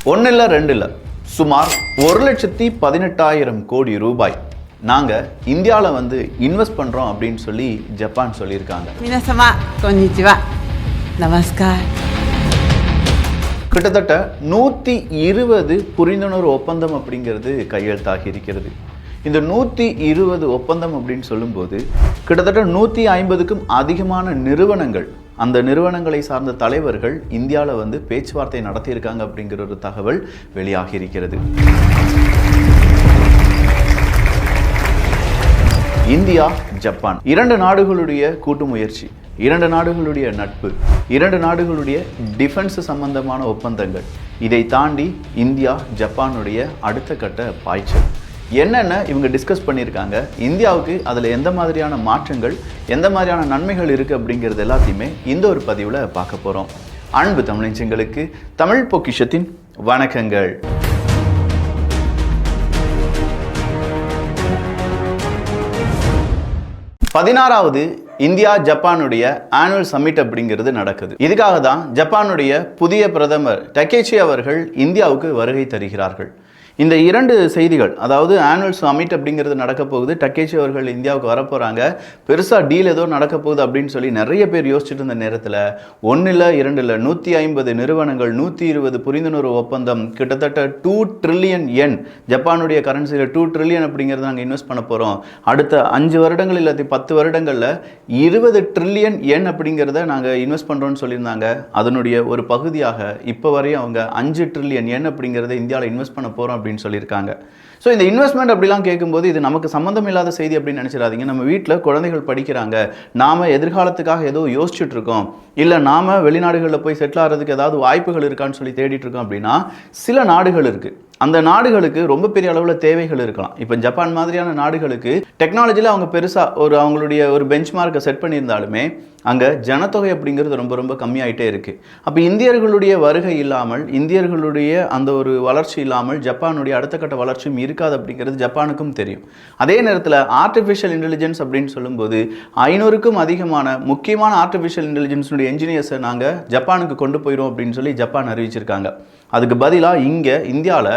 ஒன்று இல்லை ரெண்டு இல்லை, சுமார் 1,18,000 கோடி ரூபாய் நாங்கள் இந்தியாவில் வந்து இன்வெஸ்ட் பண்ணுறோம் அப்படின்னு சொல்லி ஜப்பான் சொல்லியிருக்காங்க. மினசமா கொன்னிச்சிவா, நமஸ்கார். கிட்டத்தட்ட 120 புரிந்துணர்வு ஒப்பந்தம் அப்படிங்கிறது கையெழுத்தாகி இருக்கிறது. இந்த 120 ஒப்பந்தம் அப்படின்னு சொல்லும்போது கிட்டத்தட்ட 150க்கும் அதிகமான நிறுவனங்கள், அந்த நிறுவனங்களை சார்ந்த தலைவர்கள் இந்தியாவில் வந்து பேச்சுவார்த்தை நடத்தியிருக்காங்க அப்படிங்கிற ஒரு தகவல் வெளியாகி இருக்கிறது. இந்தியா, ஜப்பான் இரண்டு நாடுகளுடைய கூட்டு முயற்சி, இரண்டு நாடுகளுடைய நட்பு, இரண்டு நாடுகளுடைய டிஃபென்ஸ் சம்பந்தமான ஒப்பந்தங்கள், இதை தாண்டி இந்தியா ஜப்பானுடைய அடுத்த கட்ட பாய்ச்சல் என்னென்ன இவங்க டிஸ்கஸ் பண்ணியிருக்காங்க, இந்தியாவுக்கு அதில் எந்த மாதிரியான மாற்றங்கள், எந்த மாதிரியான நன்மைகள் இருக்குது அப்படிங்கிறது எல்லாத்தையுமே இந்த ஒரு பதிவில் பார்க்க போகிறோம். அன்பு தமிழஞ்சங்களுக்கு தமிழ் பொக்கிஷத்தின் வணக்கங்கள். பதினாறாவது இந்தியா ஜப்பானுடைய ஆனுவல் சம்மிட் அப்படிங்கிறது நடக்குது. இதுக்காக தான் ஜப்பானுடைய புதிய பிரதமர் டக்கேச்சி அவர்கள் இந்தியாவுக்கு வருகை தருகிறார்கள். இந்த இரண்டு செய்திகள், அதாவது ஆனுவல் சம்மிட் அப்படிங்கிறது நடக்க போகுது, டக்கேச்சி அவர்கள் இந்தியாவுக்கு வரப்போகிறாங்க, பெருசாக டீல் ஏதோ நடக்க போகுது அப்படின்னு சொல்லி நிறைய பேர் யோசிச்சுட்டு இருந்த நேரத்தில் ஒன்று இல்லை இரண்டு இல்லை, 150 நிறுவனங்கள், 120 புரிந்துணர்வு ஒப்பந்தம், கிட்டத்தட்ட 2 ட்ரில்லியன் yen, ஜப்பானுடைய கரன்சியில் 2 ட்ரில்லியன் அப்படிங்கிறது நாங்கள் இன்வெஸ்ட் பண்ண போகிறோம். அடுத்த 5 வருடங்கள் இல்லாட்டி 10 வருடங்களில் 20 ட்ரில்லியன் yen அப்படிங்கிறத நாங்கள் இன்வெஸ்ட் பண்ணுறோன்னு சொல்லியிருந்தாங்க. அதனுடைய ஒரு பகுதியாக இப்போ வரையும் அவங்க 5 ட்ரில்லியன் yen அப்படிங்கிறத இந்தியாவில் இன்வெஸ்ட் பண்ண போகிறோம் அப்படின்னு சொல்லியிருக்காங்க. ஸோ இந்த இன்வெஸ்ட்மெண்ட் அப்படிலாம் கேட்கும்போது இது நமக்கு சம்மந்தம் இல்லாத செய்தி அப்படின்னு நினச்சிடாதீங்க. நம்ம வீட்டில் குழந்தைகள் படிக்கிறாங்க, நாம் எதிர்காலத்துக்காக ஏதோ யோசிச்சுட்டு இருக்கோம், இல்லை நாம் வெளிநாடுகளில் போய் செட்டில் ஆகிறதுக்கு ஏதாவது வாய்ப்புகள் இருக்கான்னு சொல்லி தேடிட்டு இருக்கோம் அப்படின்னா சில நாடுகள் இருக்குது. அந்த நாடுகளுக்கு ரொம்ப பெரிய அளவில் தேவைகள் இருக்கலாம். இப்போ ஜப்பான் மாதிரியான நாடுகளுக்கு டெக்னாலஜியில் அவங்க பெருசாக அவங்களுடைய ஒரு பெஞ்ச் மார்க்கை செட் பண்ணியிருந்தாலுமே அங்கே ஜனத்தொகை அப்படிங்கிறது ரொம்ப ரொம்ப கம்மியாயிட்டே இருக்குது. அப்போ இந்தியர்களுடைய வருகை இல்லாமல், இந்தியர்களுடைய அந்த ஒரு வளர்ச்சி இல்லாமல் ஜப்பானுடைய அடுத்த கட்ட வளர்ச்சியும் இருக்காது அப்படிங்கிறது ஜப்பானுக்கும் தெரியும். அதே நேரத்தில் ஆர்டிஃபிஷியல் இன்டெலிஜென்ஸ் அப்படின்னு சொல்லும்போது 500க்கும் அதிகமான முக்கியமான ஆர்டிஃபிஷியல் இன்டெலிஜென்ஸுடைய என்ஜினியர்ஸை நாங்கள் ஜப்பானுக்கு கொண்டு போயிடும் அப்படின்னு சொல்லி ஜப்பான் அறிவிச்சிருக்காங்க. அதுக்கு பதிலாக இங்கே இந்தியாவில்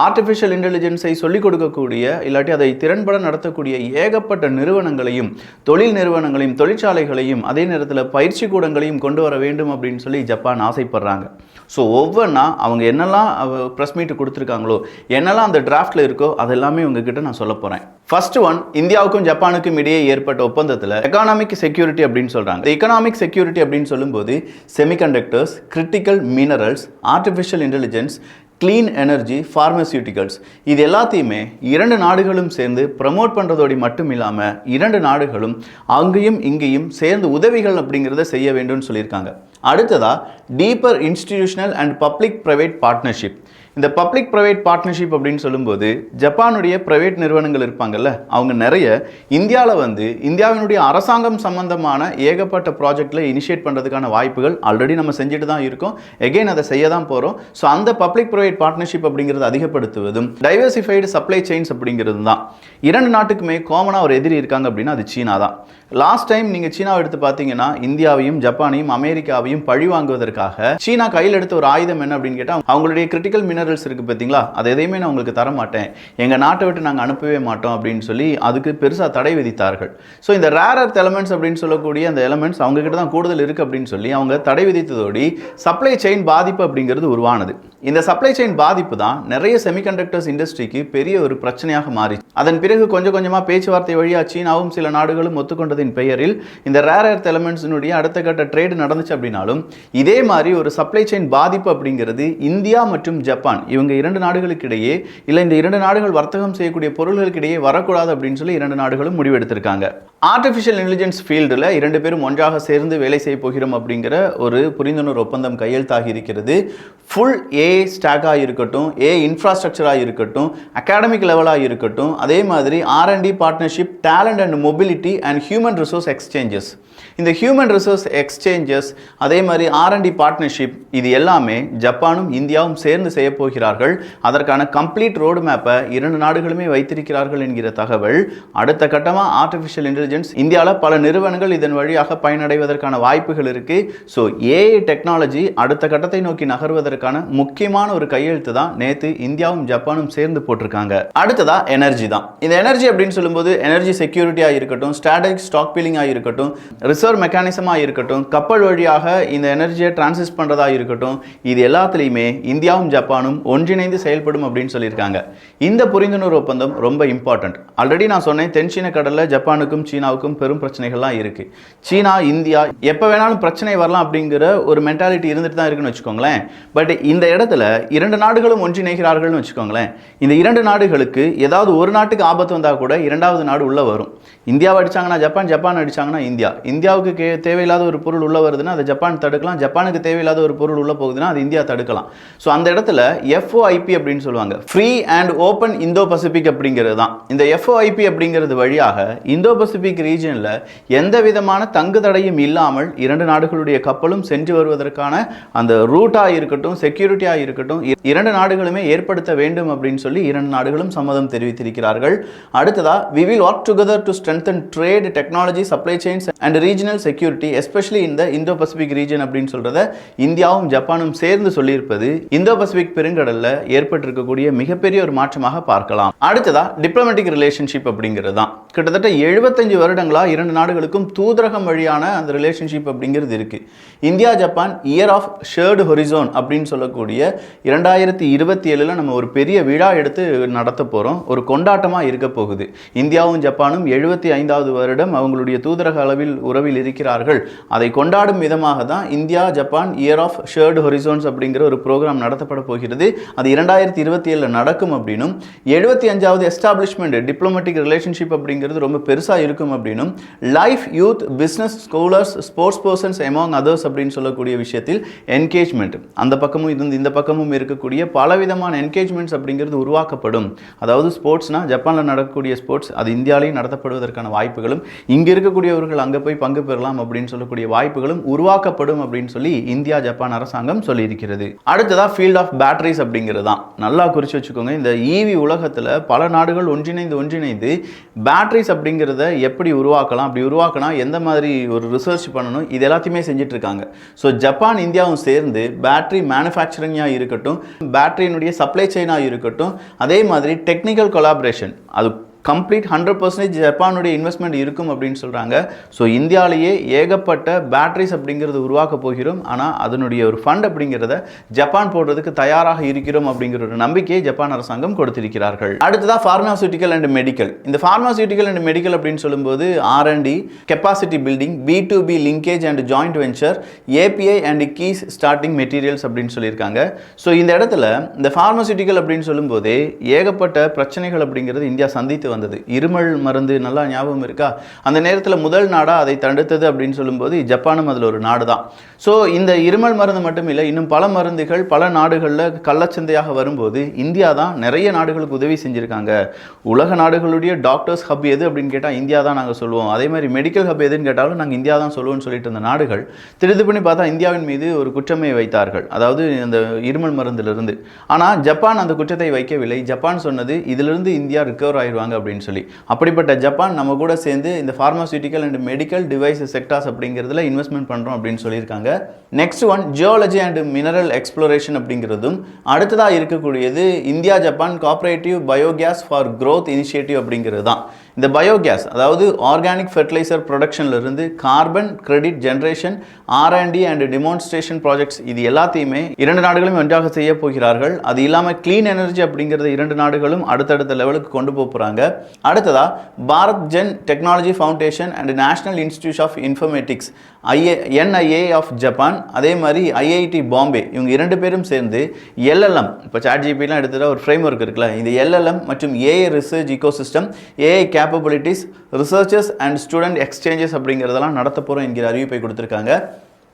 ஆர்டிஃபிஷியல் இன்டெலிஜென்ஸை சொல்லிக் கொடுக்கக்கூடிய, இல்லாட்டி அதை திறன்பட நடத்தக்கூடிய ஏகப்பட்ட நிறுவனங்களையும், தொழில் நிறுவனங்களையும், தொழிற்சாலைகளையும், அதே நேரத்தில் பயிற்சி கூடங்களையும் கொண்டு வர வேண்டும் அப்படின்னு சொல்லி ஜப்பான் ஆசைப்படுறாங்க. ஸோ ஒவ்வொன்றா அவங்க என்னெல்லாம் ப்ரெஸ் மீட்டு கொடுத்துருக்காங்களோ, என்னெல்லாம் அந்த டிராஃப்டில் இருக்கோ அதெல்லாமே உங்ககிட்ட நான் சொல்ல போகிறேன். ஃபர்ஸ்ட் ஒன், இந்தியாவுக்கும் ஜப்பானுக்கும் இடையே ஏற்பட்ட ஒப்பந்தத்தில் எக்கானாமிக் செக்யூரிட்டி அப்படின்னு சொல்கிறாங்க. எக்கனாமிக் செக்யூரிட்டி அப்படின்னு சொல்லும்போது semiconductors, critical minerals, artificial intelligence, clean energy, pharmaceuticals, இது எல்லாத்தையுமே இரண்டு நாடுகளும் சேர்ந்து ப்ரமோட் பண்ணுறதோடு மட்டும் இல்லாமல் இரண்டு நாடுகளும் அங்கேயும் இங்கேயும் சேர்ந்து உதவிகள் அப்படிங்கிறத செய்ய வேண்டும்னு சொல்லியிருக்காங்க. அடுத்ததாக deeper institutional and public private partnership. இந்த பப்ளிக் ப்ரைவேட் பார்ட்னர்ஷிப் அப்படின்னு சொல்லும்போது ஜப்பானுடைய ப்ரைவேட் நிறுவனங்கள் இருப்பாங்கல்ல, அவங்க நிறைய இந்தியாவில் வந்து இந்தியாவினுடைய அரசாங்கம் சம்பந்தமான ஏகப்பட்ட ப்ராஜெக்டில் இனிஷியேட் பண்ணுறதுக்கான வாய்ப்புகள் ஆல்ரெடி நம்ம செஞ்சுட்டு தான் இருக்கோம், எகெயின் அதை செய்ய தான் போகிறோம். ஸோ அந்த பப்ளிக் ப்ரைவேட் பார்ட்னர்ஷிப் அப்படிங்கிறது அதிகப்படுத்துவதும் டைவர்சிஃபைடு சப்ளை செயின்ஸ் அப்படிங்கிறது தான். இரண்டு நாட்டுக்குமே காமனாக ஒரு எதிரி இருக்காங்க அப்படின்னா அது சீனா தான். லாஸ்ட் டைம் நீங்கள் சீனாவை எடுத்து பார்த்தீங்கன்னா இந்தியாவையும் ஜப்பானையும் அமெரிக்காவையும் பழி வாங்குவதற்காக சீனா கையில் எடுத்த ஒரு ஆயுதம் என்ன அப்படின்னு கேட்டால் அவங்களுடைய கிரிட்டிக்கல் மினரல்ஸ் இருக்குது பார்த்தீங்களா, அது எதையுமே நான் உங்களுக்கு தர மாட்டேன், எங்கள் நாட்டை விட்டு நாங்கள் அனுப்பவே மாட்டோம் அப்படின்னு சொல்லி அதுக்கு பெருசாக தடை விதித்தார்கள். ஸோ இந்த ரேர் எர்த் எலமெண்ட்ஸ் அப்படின்னு சொல்லக்கூடிய அந்த எலமெண்ட்ஸ் அவங்க கிட்ட தான் கூடுதல் இருக்குது அப்படின்னு சொல்லி அவங்க தடை விதித்ததோடு சப்ளை செயின் பாதிப்பு அப்படிங்கிறது உருவானது. இந்த சப்ளை செயின் பாதிப்பு தான் நிறைய செமிகண்டக்டர்ஸ் இண்டஸ்ட்ரிக்கு பெரிய ஒரு பிரச்சனையாக மாறிச்சு. அதன் பிறகு கொஞ்சம் கொஞ்சமாக பேச்சுவார்த்தை வழியாக சீனாவும் சில நாடுகளும் ஒத்துக்கொண்டதின் பெயரில் இந்த ரேர் எர்த் எலமெண்ட்ஸினுடைய அடுத்த கட்ட ட்ரேடு நடந்துச்சு அப்படின்னாலும் இதே மாதிரி ஒரு சப்ளை செயின் பாதிப்பு அப்படிங்கிறது இந்தியா மற்றும் ஜப்பான் இவங்க இரண்டு நாடுகளுக்கு இடையே, இல்லை இந்த இரண்டு நாடுகள் வர்த்தகம் செய்யக்கூடிய பொருள்களுக்கு இடையே வரக்கூடாது அப்படின்னு சொல்லி இரண்டு நாடுகளும் முடிவெடுத்திருக்காங்க. ஆர்டிஃபிஷியல் இன்டெலிஜென்ஸ் ஃபீல்டில் இரண்டு பேரும் ஒன்றாக சேர்ந்து வேலை செய்ய போகிறோம் அப்படிங்கிற ஒரு புரிந்துணர்வு ஒப்பந்தம் கையெழுத்தாகி இருக்கிறது. ஃபுல் ஏஐ ஸ்டாக்காக இருக்கட்டும், ஏஐ இன்ஃப்ராஸ்ட்ரக்சராக இருக்கட்டும், அகாடமிக் லெவலாக இருக்கட்டும், அதே மாதிரி R&D partnership, talent and mobility and human resource exchanges. இந்த ஹியூமன் ரிசோர்ஸ் எக்ஸ்சேஞ்சஸ், அதே மாதிரி R&D பார்ட்னர்ஷிப், இது எல்லாமே ஜப்பானும் இந்தியாவும் சேர்ந்து செய்ய போகிறார்கள். அதற்கான கம்ப்ளீட் ரோடு மேப்பை இரண்டு நாடுகளுமே வைத்திருக்கிறார்கள் என்கிற தகவல். அடுத்த கட்டமாக ஆர்டிஃபிஷியல் இன்டெலிஜென்ஸ் இந்தியாவில் பல நிறுவனங்கள் இதன் வழியாக பயனடைவதற்கான வாய்ப்புகள் இருக்கு. ஸோ ஏஐ டெக்னாலஜி அடுத்த கட்டத்தை நோக்கி நகர்வதற்கான முக்கியமான ஒரு கையெழுத்து தான் நேற்று இந்தியாவும் ஜப்பானும் சேர்ந்து போட்டிருக்காங்க. அடுத்ததா எனர்ஜி தான். இந்த எனர்ஜி அப்படின்னு சொல்லும்போது எனர்ஜி செக்யூரிட்டியாக இருக்கட்டும், ஸ்ட்ராட்டஜிக் ஸ்டாக் பீலிங்காக இருக்கட்டும், ரிசர்வ் மெக்கானிசமாக இருக்கட்டும், கப்பல் வழியாக இந்த எனர்ஜியை டிரான்சிஸ்ட் பண்ணுறதா இருக்கட்டும், இது எல்லாத்துலேயுமே இந்தியாவும் ஜப்பானும் ஒன்றிணைந்து செயல்படும் அப்படின்னு சொல்லியிருக்காங்க. இந்த புரிந்துணர்வு ஒப்பந்தம் ரொம்ப இம்பார்ட்டன்ட். ஆல்ரெடி நான் சொன்னேன், தென்சீன கடலில் ஜப்பானுக்கும் சீனாவுக்கும் பெரும் பிரச்சனைகள்லாம் இருக்கு. சீனா இந்தியா எப்போ வேணாலும் பிரச்சனை வரலாம் அப்படிங்கிற ஒரு மென்டாலிட்டி இருந்துட்டு தான் இருக்குன்னு வச்சுக்கோங்களேன். பட் இந்த இடத்துல இரண்டு நாடுகளும் ஒன்றிணைகிறார்கள்னு வச்சுக்கோங்களேன். இந்த இரண்டு நாடுகளுக்கு ஏதாவது ஒரு நாட்டுக்கு ஆபத்து வந்தால் கூட இரண்டாவது நாடு உள்ள வரும். இந்தியாவை அடிச்சாங்கன்னா ஜப்பான், ஜப்பான் அடிச்சாங்கன்னா இந்தியா. இந்தியாவுக்கு தேவையில்லாத ஒரு பொருள் உள்ள வருதுன்னா அதை ஜப்பான் தடுக்கலாம். ஜப்பானுக்கு தேவையில்லாத ஒரு பொருள் உள்ள போகுதுன்னா அது இந்தியா தடுக்கலாம். ஸோ அந்த இடத்துல FOIP அப்படின்னு சொல்லுவாங்க, free and open Indo Pacific அப்படிங்கிறது தான். இந்த FOIP அப்படிங்கிறது வழியாக இந்தோ பசிபிக் ரீஜனில் எந்த விதமான தங்கு தடையும் இல்லாமல் இரண்டு நாடுகளுடைய கப்பலும் சென்று வருவதற்கான அந்த ரூட்டாக இருக்கட்டும், செக்யூரிட்டியாக இருக்கட்டும், இரண்டு நாடுகளுமே ஏற்படுத்த வேண்டும் அப்படின்னு சொல்லி இரண்டு நாடுகளும் சம்மதம் தெரிவித்திருக்கிறார்கள். அடுத்ததா, we will work together to strengthen trade, technology, supply chains and regional security, especially in the Indo-Pacific region அப்படின்னு சொல்றத இந்தியாவும் ஜப்பானும் சேர்ந்து சொல்லியிருப்பது இந்தோ பசிபிக் பெருங்கடல்ல ஏற்பட்டிருக்கக்கூடிய மிகப்பெரிய ஒரு மாற்றமாக பார்க்கலாம். அடுத்ததா, டிப்ளமேட்டிக் ரிலேஷன்ஷிப் அப்படிங்கிறது தான். கிட்டத்தட்ட 75 வருடங்களா இரண்டு நாடுகளுக்கும் தூதரகம் வழியான அந்த ரிலேஷன்ஷிப் அப்படிங்கிறது இருக்கு. India Japan year of shared horizon அப்படின்னு சொல்லக்கூடிய 2027 நம்ம ஒரு பெரிய விழா எடுத்து நடத்த போறோம். ஒரு கொண்டாட்டமாக இருக்க போகுது. இந்தியாவும் ஜப்பானும் 75வது வருடம் அவங்களுடைய தூதரக அளவில் உறவில் இருக்கிறார்கள். அதை கொண்டாடும் விதமாக தான் India Japan year of shared horizons அப்படிங்கிற ஒரு ப்ரோக்ராம் நடத்தப்பட போகிறது. அது 2027 நடக்கும் அப்படின்னும், 75வது எஸ்டாப்ளிஷ்மெண்ட் டிப்ளமேட்டிக் ரிலேஷன்ஷிப் அப்படிங்கிறது ரொம்ப பெருசாக இருக்கும் அப்படின்னும், life, youth, business, scholars, sports persons among others அப்படின்னு சொல்லக்கூடிய விஷயத்தில் என்கேஜ்மெண்ட் அந்த பக்கமும் இருந்து இந்த பக்கமும் இருக்கக்கூடிய பலவிதமான என்கேஜ்மெண்ட்ஸ் அப்படிங்கிறது உருவாக்கப்படும். அதாவது ஸ்போர்ட்ஸ்னா ஜப்பானில் நடக்கக்கூடிய ஸ்போர்ட்ஸ் அது இந்தியாவிலையும் நடத்தப்படுவதற்கான வாய்ப்புகளும், இங்கே இருக்கக்கூடியவர்கள் அங்கே போய் பங்கு பெறலாம் அப்படின்னு சொல்லக்கூடிய வாய்ப்புகளும் உருவாக்கப்படும் அப்படின்னு சொல்லி இந்தியா ஜப்பான் அரசாங்கம் சொல்லியிருக்கிறது. அடுத்ததா, ஃபீல்ட் ஆஃப் பேட்டரிஸ் அப்படிங்கிறது தான். நல்லா குறித்து வச்சுக்கோங்க. இந்த ஈவி உலகத்தில் பல நாடுகள் ஒன்றிணைந்து பேட்டரிஸ் அப்படிங்கிறத எப்படி உருவாக்கலாம், அப்படி உருவாக்கினா எந்த மாதிரி ஒரு ரிசர்ச் பண்ணணும், இது எல்லாத்தையுமே செஞ்சுட்டு இருக்காங்க. ஸோ ஜப்பான் இந்தியாவும் சேர்ந்து பேட்டரி மேனுஃபேக்சரிங்காக இருக்கட்டும், பேட்டரியினுடைய சப்ளை செயினாக இருக்கட்டும், அதே மாதிரி டெக்னிக்கல் கொலாபரேஷன், அது கம்ப்ளீட் 100% ஜப்பானுடைய இன்வெஸ்ட்மெண்ட் இருக்கும் அப்படின்னு சொல்கிறாங்க. ஸோ இந்தியாவிலேயே ஏகப்பட்ட பேட்டரிஸ் அப்படிங்கிறது உருவாக்க போகிறோம். ஆனால் அதனுடைய ஒரு ஃபண்ட் அப்படிங்கிறத ஜப்பான் போடுறதுக்கு தயாராக இருக்கிறோம் அப்படிங்கிற ஒரு நம்பிக்கையை ஜப்பான் அரசாங்கம் கொடுத்திருக்கிறார்கள். அடுத்ததாக, ஃபார்மாசூட்டிக்கல் அண்ட் மெடிக்கல். இந்த ஃபார்மாசூட்டிக்கல் அண்ட் மெடிக்கல் அப்படின்னு சொல்லும்போது R&D, capacity building, B2B linkage and joint venture, API and keys starting materials அப்படின்னு சொல்லியிருக்காங்க. ஸோ இந்த இடத்துல இந்த ஃபார்மாசூட்டிக்கல் அப்படின்னு சொல்லும்போதே ஏகப்பட்ட பிரச்சனைகள் அப்படிங்கிறது இந்தியா சந்தித்து வந்தது. இருமல் மருந்து நல்லா ஞாபகம் இருக்கா? அந்த நேரத்தில் முதல் நாடா அதை தடுத்தது அப்படின்னு சொல்லும்போது ஜப்பானும் அதில் ஒரு நாடு தான். ஸோ இந்த இருமல் மருந்து மட்டும் இல்லை, இன்னும் பல மருந்துகள் பல நாடுகளில் கள்ளச்சந்தையாக வரும்போது இந்தியா தான் நிறைய நாடுகளுக்கு உதவி செஞ்சுருக்காங்க. உலக நாடுகளுடைய டாக்டர்ஸ் ஹப் எது அப்படின்னு கேட்டால் இந்தியா தான் நாங்கள் சொல்லுவோம். அதே மாதிரி மெடிக்கல் ஹப் எதுன்னு கேட்டாலும் நாங்கள் இந்தியா தான் சொல்லுவோம்னு சொல்லிட்டு இருந்த நாடுகள் திருது பண்ணி பார்த்தா இந்தியாவின் மீது ஒரு குற்றமை வைத்தார்கள், அதாவது அந்த இருமல் மருந்திலிருந்து. ஆனால் ஜப்பான் அந்த குற்றத்தை வைக்கவில்லை. ஜப்பான் சொன்னது இதிலிருந்து இந்தியா ரிகவர் ஆயிடுவாங்க அப்படின்னு சொல்லி. அப்படிப்பட்ட ஜப்பான் நம்ம கூட சேர்ந்து இந்த pharmaceutical and medical device sectors அப்படிங்கிறதுல இன்வெஸ்ட்மெண்ட் பண்ணுறோம் அப்படின்னு சொல்லியிருக்காங்க. Next one, geology and mineral exploration அப்படிங்கிறதும் அடுத்ததாக இருக்கக்கூடியது India Japan cooperative biogas for growth initiative அப்படிங்கிறது தான். இந்த பயோகேஸ், அதாவது ஆர்கானிக் ஃபெர்டிலைசர் ப்ரொடக்ஷன்லேருந்து carbon credit generation, R&D and demonstration projects, இது எல்லாத்தையுமே இரண்டு நாடுகளும் ஒன்றாக செய்ய போகிறார்கள். அது இல்லாமல் க்ளீன் எனர்ஜி அப்படிங்கிறத இரண்டு நாடுகளும் அடுத்தடுத்த லெவலுக்கு கொண்டு போகிறாங்க. அடுத்ததா, Bharat Gen technology foundation and national institute of informatics NIA of Japan, அதே மாதிரி IIT பாம்பே, இவங்க இரண்டு பேரும் சேர்ந்து LLM, இப்போ ChatGPT எடுத்துகிட்ட ஒரு ஃப்ரேம் ஒர்க் இருக்குல்ல, இந்த LLM மற்றும் AI research ecosystem, AI capabilities, researchers and student exchanges அப்படிங்கிறதெல்லாம் நடத்த போகிறோம் என்கிற அறிவிப்பை கொடுத்துருக்காங்க.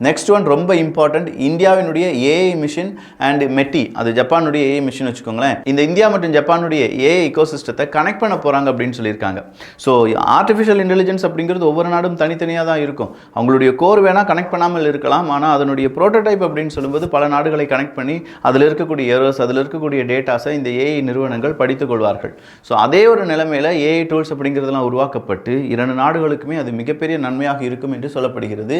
நெக்ஸ்ட் ஒன் ரொம்ப இம்பார்ட்டன்ட், இந்தியாவினுடைய ஏஐ மிஷின் அண்ட் மெட்டி, அது ஜப்பானுடைய ஏஐ மிஷின் வச்சுக்கோங்களேன். இந்த இந்தியா மற்றும் ஜப்பானுடைய ஏஐ இக்கோசிஸ்டத்தை கனெக்ட் பண்ண போகிறாங்க அப்படின்னு சொல்லியிருக்காங்க. ஸோ ஆர்டிஃபிஷியல் இன்டெலிஜென்ஸ் அப்படிங்கிறது ஒவ்வொரு நாடும் தனித்தனியாக தான் இருக்கும். அவங்களுடைய கோர் வேணால் கனெக்ட் பண்ணாமல் இருக்கலாம், ஆனால் அதனுடைய ப்ரோட்டோடைப் அப்படின்னு சொல்லும்போது பல நாடுகளை கனெக்ட் பண்ணி அதில் இருக்கக்கூடிய எரர்ஸ், அதில் இருக்கக்கூடிய டேட்டாஸை இந்த ஏஐ நிறுவனங்கள் படித்துக் கொள்வார்கள். ஸோ அதே ஒரு நிலைமையில் ஏஐ டூல்ஸ் அப்படிங்கிறதுலாம் உருவாக்கப்பட்டு 2 நாடுகளுக்குமே அது மிகப்பெரிய நன்மையாக இருக்கும் என்று சொல்லப்படுகிறது.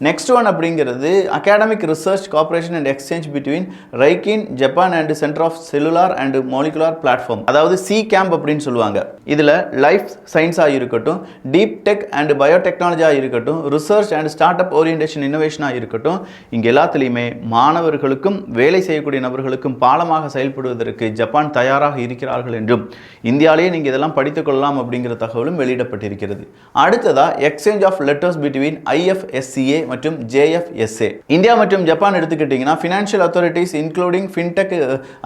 நெக்ஸ்ட் ஒன் அப்படிங்கிறது academic research cooperation and exchange between RIKEN Japan and centre of cellular and molecular platform, அதாவது சி கேம்ப் அப்படின்னு சொல்லுவாங்க. இதில் லைஃப் சயின்ஸாக இருக்கட்டும், டீப் டெக் அண்ட் பயோடெக்னாலஜியாக இருக்கட்டும், research and startup orientation இன்னோவேஷனாக இருக்கட்டும், இங்கே எல்லாத்துலேயுமே மாணவர்களுக்கும் வேலை செய்யக்கூடிய நபர்களுக்கும் பாலமாக செயல்படுவதற்கு ஜப்பான் தயாராக இருக்கிறார்கள் என்றும் இந்தியாவிலேயே நீங்கள் இதெல்லாம் படித்துக்கொள்ளலாம் அப்படிங்கிற தகவலும் வெளியிடப்பட்டிருக்கிறது. அடுத்ததா exchange of letters between IFSCA மற்றும் JFSA. இந்தியா மற்றும் ஜப்பான் எடுத்துக்கிட்டிங்கன்னா ஃபினான்ஷியல் அத்தாரிட்டிஸ் இன்க்ளூடிங் ஃபின்டெக்,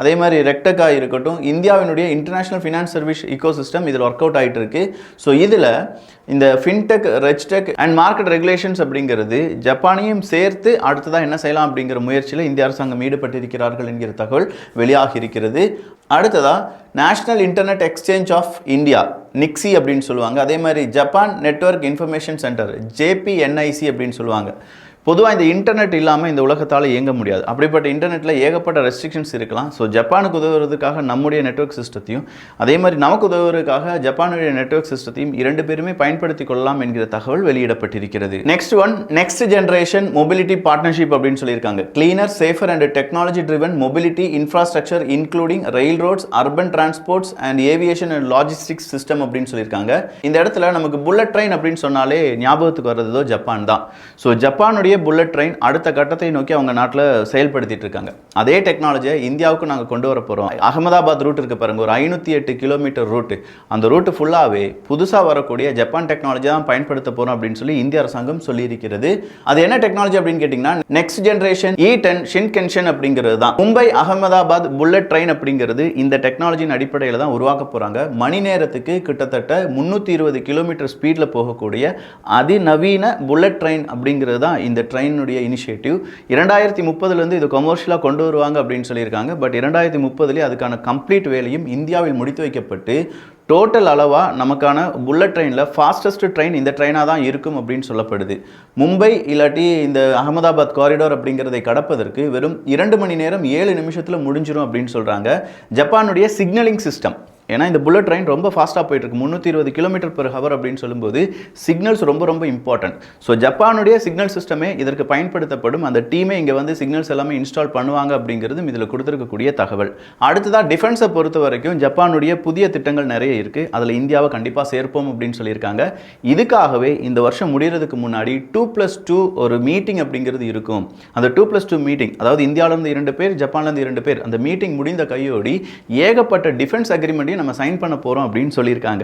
அதே மாதிரி ரெக்டெக்காக இருக்கட்டும், இந்தியாவினுடைய இன்டர்நேஷனல் ஃபினான்ஸ் சர்வீஸ் இக்கோசிஸ்டம் இதில் ஒர்க் அவுட் ஆகிட்டு இருக்கு. ஸோ இதில் இந்த fintech, regtech and market regulations அப்படிங்கிறது ஜப்பானையும் சேர்த்து அடுத்ததாக என்ன செய்யலாம் அப்படிங்கிற முயற்சியில் இந்திய அரசாங்கம் ஈடுபட்டிருக்கிறார்கள் என்கிற தகவல் வெளியாகி இருக்கிறது. அடுத்ததாக national internet exchange of India, NIXI அப்படின்னு சொல்லுவாங்க. அதே மாதிரி Japan network information centre, JPNIC அப்படின்னு சொல்லுவாங்க. பொதுவாக இந்த இன்டர்நெட் இல்லாமல் இந்த உலகத்தால் இயங்க முடியாது. அப்படிப்பட்ட இன்டர்நெட்டில் ஏகப்பட்ட ரெஸ்ட்ரிக்ஷன்ஸ் இருக்கலாம். ஸோ ஜப்பானுக்கு உதவுறதுக்காக நம்முடைய நெட்வொர்க் சிஸ்டத்தையும், அதே மாதிரி நமக்கு உதவுறதுக்காக ஜப்பானுடைய நெட்வொர்க் சிஸ்டத்தையும் 2 பேருமே பயன்படுத்திக் கொள்ளலாம் என்கிற தகவல் வெளியிடப்பட்டிருக்கிறது. Next one next generation mobility partnership அப்படின்னு சொல்லியிருக்காங்க. Cleaner, safer and technology driven mobility infrastructure including rail roads, urban transports and aviation and logistics system அப்படின்னு சொல்லியிருக்காங்க. இந்த இடத்துல நமக்கு புல்லட் ட்ரெயின் அப்படின்னு சொன்னாலே ஞாபகத்துக்கு வர்றதோ ஜப்பான் தான். ஸோ ஜப்பானுடைய புல்லட் ட்ரெயின் அடுத்த கட்டத்தை நோக்கி அவங்க நாட்டில் செயல்படுத்திட்டு இருக்காங்க. அதே டெக்னாலஜியை இந்தியாவுக்கு நாங்கள் கொண்டு வர போகிறோம். அகமதாபாத் ரூட் இருக்கு பாருங்க, ஒரு 508 கிலோமீட்டர் ரூட்டு. அந்த ரூட்டு ஃபுல்லாகவே புதுசாக வரக்கூடிய ஜப்பான் டெக்னாலஜி தான் பயன்படுத்த போகிறோம் அப்படின்னு சொல்லி இந்திய அரசாங்கம் சொல்லியிருக்கிறது. அது என்ன டெக்னாலஜி அப்படின்னு கேட்டிங்கன்னா நெக்ஸ்ட் ஜெனரேஷன் E10 ஷின்கென்ஷன் அப்படிங்கிறது தான். மும்பை அகமதாபாத் புல்லட் ட்ரெயின் அப்படிங்கிறது இந்த டெக்னாலஜியின் அடிப்படையில் தான் உருவாக்க போகிறாங்க. மணி நேரத்துக்கு கிட்டத்தட்ட 320 கிலோமீட்டர் ஸ்பீடில் போகக்கூடிய அதிநவீன புல்லட் ட்ரெயின் அப்படிங்கிறது தான் இந்த ட்ரெயினுடைய இனிஷியேட்டிவ். 2030 இது கமர்ஷியலாக கொண்டு வருவாங்க அப்படின்னு சொல்லியிருக்காங்க. பட் 2030 அதுக்கான கம்ப்ளீட் வேலையும் இந்தியாவில் முடித்து வைக்கப்பட்டு டோட்டல் அளவாக நமக்கான புல்லட் ட்ரெயினில் ஃபாஸ்டஸ்ட் ட்ரெயின் இந்த ட்ரெயினாக தான் இருக்கும் அப்படின்னு சொல்லப்படுது. மும்பை இல்லாட்டி இந்த அகமதாபாத் காரிடார் அப்படிங்கிறதை கடப்பதற்கு வெறும் 2 மணி நேரம் 7 நிமிஷத்தில் முடிஞ்சிடும் அப்படின்னு சொல்கிறாங்க. ஜப்பானுடைய சிக்னலிங் சிஸ்டம், ஏன்னா இந்த புல்லட் ட்ரெயின் ரொம்ப ஃபாஸ்ட்டாக போயிட்டு இருக்கு, 320 km/h அப்படின்னு சொல்லும்போது சிக்னல்ஸ் ரொம்ப ரொம்ப இம்பார்ட்டன்ட். ஸோ ஜப்பானுடைய சிக்னல் சிஸ்டமே இதற்கு பயன்படுத்தப்படும். அந்த டீமே இங்கே வந்து சிக்னல்ஸ் எல்லாமே இன்ஸ்டால் பண்ணுவாங்க அப்படிங்கிறது இதில் கொடுத்துருக்கக்கூடிய தகவல். அடுத்ததாக டிஃபென்ஸை பொறுத்த வரைக்கும் ஜப்பானுடைய புதிய திட்டங்கள் நிறைய இருக்குது. அதில் இந்தியாவை கண்டிப்பாக சேர்ப்போம் அப்படின்னு சொல்லியிருக்காங்க. இதுக்காகவே இந்த வருஷம் முடிகிறதுக்கு முன்னாடி 2+2 ஒரு மீட்டிங் அப்படிங்கிறது இருக்கும். அந்த 2+2 மீட்டிங், அதாவது இந்தியாவிலேருந்து 2 பேர், ஜப்பான்லேருந்து 2 பேர், அந்த மீட்டிங் முடிந்த கையோடி ஏகப்பட்ட டிஃபென்ஸ் அக்ரிமெண்ட் நம்ம சைன் பண்ண போறோம் அப்படின்னு சொல்லியிருக்காங்க.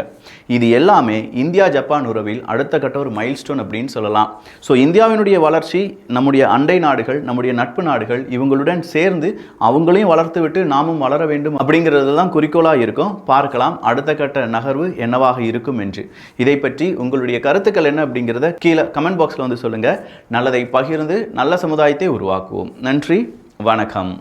இது எல்லாமே இந்தியா ஜப்பான் உறவில் அடுத்த கட்ட ஒரு மைல்ஸ்டோன் அப்படின்னு சொல்லலாம். ஸோ இந்தியாவினுடைய வளர்ச்சி நம்முடைய அண்டை நாடுகள், நம்முடைய நட்பு நாடுகள் இவங்களுடன் சேர்ந்து அவங்களையும் வளர்த்து விட்டு நாமும் வளர வேண்டும் அப்படிங்கிறது தான் குறிக்கோளாக இருக்கும். பார்க்கலாம் அடுத்த கட்ட நகர்வு என்னவாக இருக்கும் என்று. இதை பற்றி உங்களுடைய கருத்துக்கள் என்ன அப்படிங்கிறத கீழே கமெண்ட் பாக்ஸில் வந்து சொல்லுங்க. நல்லதை பகிர்ந்து நல்ல சமுதாயத்தை உருவாக்குவோம். நன்றி, வணக்கம்.